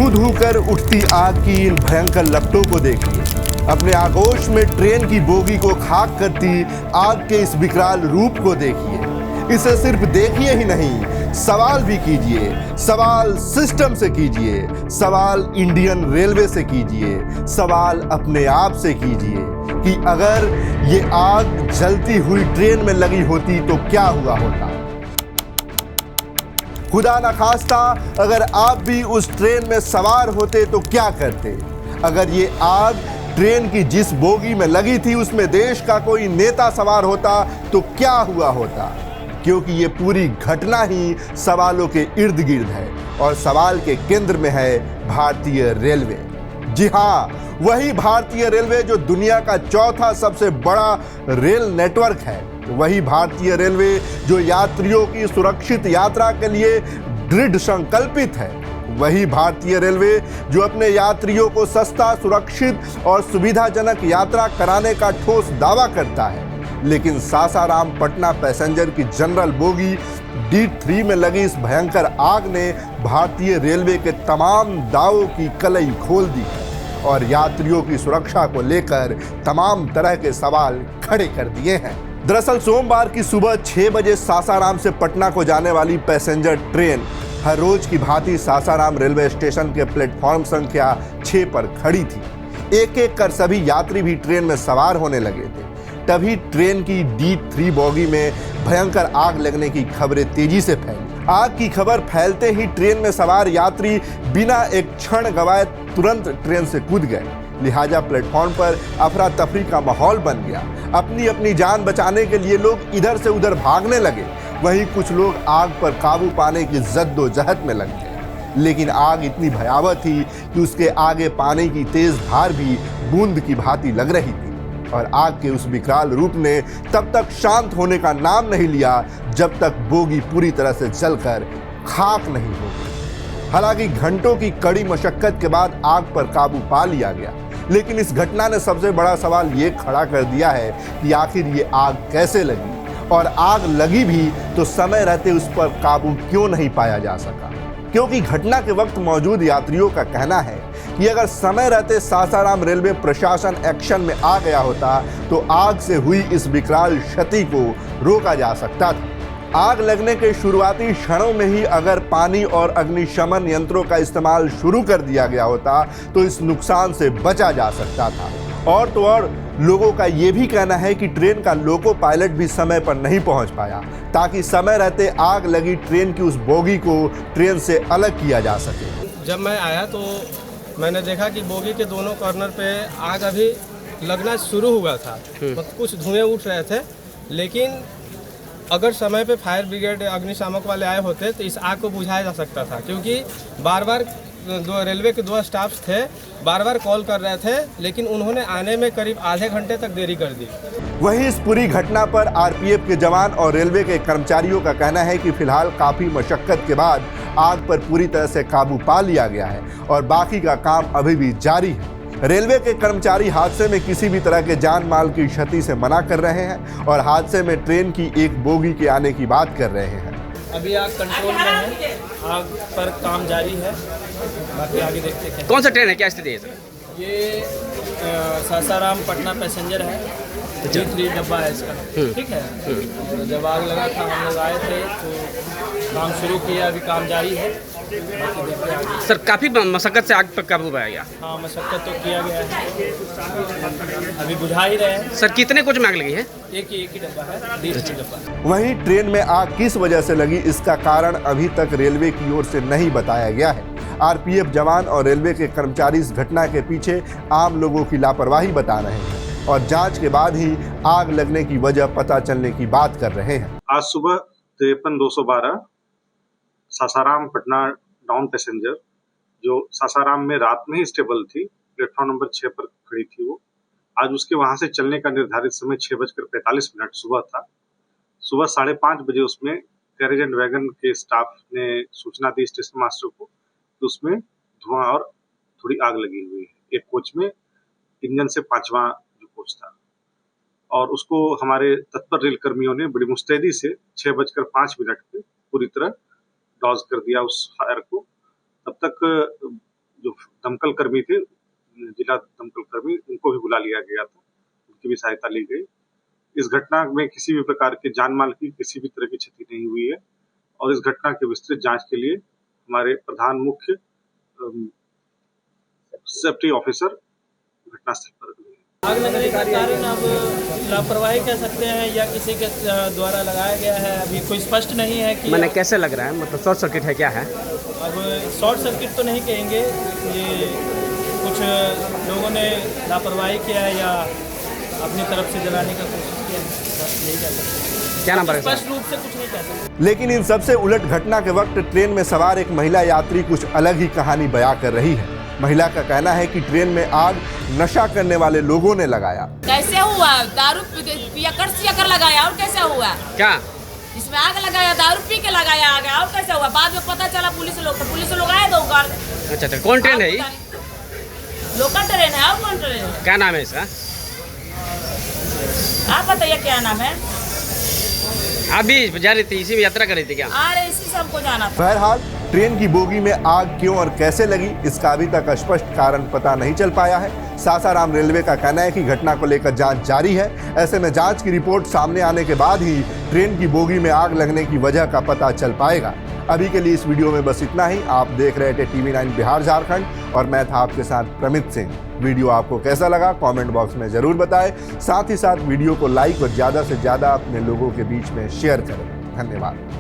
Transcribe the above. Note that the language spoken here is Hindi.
धू धू कर उठती आग की इन भयंकर लपटों को देखिए। अपने आगोश में ट्रेन की बोगी को खाक करती आग के इस विकराल रूप को देखिए। इसे सिर्फ देखिए ही नहीं, सवाल भी कीजिए। सवाल सिस्टम से कीजिए, सवाल इंडियन रेलवे से कीजिए, सवाल अपने आप से कीजिए कि अगर ये आग जलती हुई ट्रेन में लगी होती तो क्या हुआ होता। खुदा न खास्ता अगर आप भी उस ट्रेन में सवार होते तो क्या करते। अगर ये आग ट्रेन की जिस बोगी में लगी थी उसमें देश का कोई नेता सवार होता तो क्या हुआ होता। क्योंकि ये पूरी घटना ही सवालों के इर्द गिर्द है और सवाल के केंद्र में है भारतीय रेलवे। जी हाँ, वही भारतीय रेलवे जो दुनिया का चौथा सबसे बड़ा रेल नेटवर्क है। वही भारतीय रेलवे जो यात्रियों की सुरक्षित यात्रा के लिए दृढ़ संकल्पित है। वही भारतीय रेलवे जो अपने यात्रियों को सस्ता, सुरक्षित और सुविधाजनक यात्रा कराने का ठोस दावा करता है। लेकिन सासाराम पटना पैसेंजर की जनरल बोगी D3 में लगी इस भयंकर आग ने भारतीय रेलवे के तमाम दावों की कलई खोल दी है और यात्रियों की सुरक्षा को लेकर तमाम तरह के सवाल खड़े कर दिए हैं। दरअसल सोमवार की सुबह 6 बजे सासाराम से पटना को जाने वाली पैसेंजर ट्रेन हर रोज की भांति सासाराम रेलवे स्टेशन के प्लेटफॉर्म संख्या 6 पर खड़ी थी। एक एक कर सभी यात्री भी ट्रेन में सवार होने लगे थे। तभी ट्रेन की D3 बोगी में भयंकर आग लगने की खबरें तेजी से फैली। आग की खबर फैलते ही ट्रेन में सवार यात्री बिना एक क्षण गवाए तुरंत ट्रेन से कूद गए। लिहाजा प्लेटफॉर्म पर अफरा तफरी का माहौल बन गया। अपनी अपनी जान बचाने के लिए लोग इधर से उधर भागने लगे। वहीं कुछ लोग आग पर काबू पाने की जद्दोजहद में लग गए। लेकिन आग इतनी भयावह थी कि उसके आगे पानी की तेज धार भी बूंद की भांति लग रही थी और आग के उस विकराल रूप ने तब तक शांत होने का नाम नहीं लिया जब तक बोगी पूरी तरह से जलकर खाक नहीं हो गई। हालांकि घंटों की कड़ी मशक्कत के बाद आग पर काबू पा लिया गया, लेकिन इस घटना ने सबसे बड़ा सवाल ये खड़ा कर दिया है कि आखिर ये आग कैसे लगी और आग लगी भी तो समय रहते उस पर काबू क्यों नहीं पाया जा सका। क्योंकि घटना के वक्त मौजूद यात्रियों का कहना है कि अगर समय रहते सासाराम रेलवे प्रशासन एक्शन में आ गया होता तो आग से हुई इस विकराल क्षति को रोका जा सकता था। आग लगने के शुरुआती क्षणों में ही अगर पानी और अग्निशमन यंत्रों का इस्तेमाल शुरू कर दिया गया होता तो इस नुकसान से बचा जा सकता था। और तो और लोगों का ये भी कहना है कि ट्रेन का लोको पायलट भी समय पर नहीं पहुंच पाया ताकि समय रहते आग लगी ट्रेन की उस बोगी को ट्रेन से अलग किया जा सके। जब मैं आया तो मैंने देखा कि बोगी के दोनों कॉर्नर पे आग अभी लगना शुरू हुआ था। मतलब कुछ धुएं उठ रहे थे, लेकिन अगर समय पे फायर ब्रिगेड अग्निशामक वाले आए होते तो इस आग को बुझाया जा सकता था। क्योंकि बार बार रेलवे के 2 स्टाफ्स थे, बार बार कॉल कर रहे थे, लेकिन उन्होंने आने में करीब आधे घंटे तक देरी कर दी। वहीं इस पूरी घटना पर आरपीएफ के जवान और रेलवे के कर्मचारियों का कहना है कि फिलहाल काफी मशक्कत के बाद आग पर पूरी तरह से काबू पा लिया गया है और बाकी का काम अभी भी जारी है। रेलवे के कर्मचारी हादसे में किसी भी तरह के जान माल की क्षति से मना कर रहे हैं और हादसे में ट्रेन की एक बोगी के आने की बात कर रहे हैं। अभी आग कंट्रोल में है, आग पर काम जारी है, बाकी आगे देखते हैं। कौन सा ट्रेन है, क्या स्थिति है सर? ये सासाराम पटना पैसेंजर है, D3 डब्बा है इसका। ठीक है। और जब आग लगा था हम लोग आए थे तो काम शुरू किया, अभी काम जारी है, बाकी देखते हैं। सर काफ़ी मशक्कत से आग पर काबू पाया गया। हाँ, मशक्कत तो किया गया है, अभी बुझा ही रहे हैं। सर कितने कोच में आग लगी है? एक ही डब्बा है, D3 डब्बा। वहीं ट्रेन में आग किस वजह से लगी इसका कारण अभी तक रेलवे की ओर से नहीं बताया गया है। आरपीएफ जवान और रेलवे के कर्मचारी इस घटना के पीछे आम लोगों की लापरवाही बता रहे हैं और जांच के बाद ही आग लगने की वजह पता चलने की बात कर रहे हैं। आज सुबह 53-212 सासाराम पटना डाउन पैसेंजर जो सासाराम में रात में ही स्टेबल थी, प्लेटफॉर्म नंबर 6 पर खड़ी थी, वो आज उसके वहां से चलने का निर्धारित समय 6:45 सुबह था। सुबह 5:30 बजे उसमें कैरेज एंड वैगन के स्टाफ ने सूचना दी स्टेशन मास्टर को कि उसमें धुआं और थोड़ी आग लगी हुई है। एक कोच में इंजन से 5वां जो कोच था, और उसको हमारे तत्पर रेल कर्मियों ने बड़ी मुस्तैदी से 6:05 पे पूरी तरह डॉज कर दिया उस फायर को। तब तक दमकल कर्मी थे, जिला दमकल कर्मी, उनको भी बुला लिया गया था, उनकी भी सहायता ली गई। इस घटना में किसी भी प्रकार के जान माल की किसी भी तरह की क्षति नहीं हुई है और इस घटना की विस्तृत जांच के लिए हमारे प्रधान मुख्य सेफ्टी ऑफिसर घटनास्थल पर गए। आग लगने का कारण अब लापरवाही कह सकते हैं या किसी के द्वारा लगाया गया है, अभी कोई स्पष्ट नहीं है कि मैंने कैसे लग रहा है, मतलब शॉर्ट सर्किट है क्या है? अब शॉर्ट सर्किट तो नहीं कहेंगे, ये कुछ लोगों ने लापरवाही किया है या अपनी तरफ से जलाने का कोशिश किया है, बस यही कह सकते हैं। क्या नंबर है सर? स्पष्ट रूप से कुछ नहीं कह सकते। लेकिन इन सबसे उलट घटना के वक्त ट्रेन में सवार एक महिला यात्री कुछ अलग ही कहानी बयां कर रही है। महिला का कहना है कि ट्रेन में आग नशा करने वाले लोगों ने लगाया। कैसे हुआ? दारू पिया लगाया और कैसे हुआ? क्या इसमें आग लगाया, दारू पी के लगाया आग, और कैसे हुआ? बाद में पता चला पुलिस लोग आए दो गार्ड। अच्छा, कौन ट्रेन है ये? लोकल ट्रेन है और कौन ट्रेन है? क्या नाम है इसका? आप बताइए क्या नाम है? आप भी जा रही थी, इसी में यात्रा कर रही थी क्या? अरे इसी से हमको जाना था। बहरहाल ट्रेन की बोगी में आग क्यों और कैसे लगी, इसका अभी तक स्पष्ट कारण पता नहीं चल पाया है। सासाराम रेलवे का कहना है कि घटना को लेकर जांच जारी है। ऐसे में जांच की रिपोर्ट सामने आने के बाद ही ट्रेन की बोगी में आग लगने की वजह का पता चल पाएगा। अभी के लिए इस वीडियो में बस इतना ही। आप देख रहे थे TV9 बिहार झारखंड और मैं था आपके साथ प्रमित सिंह। वीडियो आपको कैसा लगा कमेंट बॉक्स में जरूर बताएं। साथ ही साथ वीडियो को लाइक और ज़्यादा से ज़्यादा अपने लोगों के बीच में शेयर करें। धन्यवाद।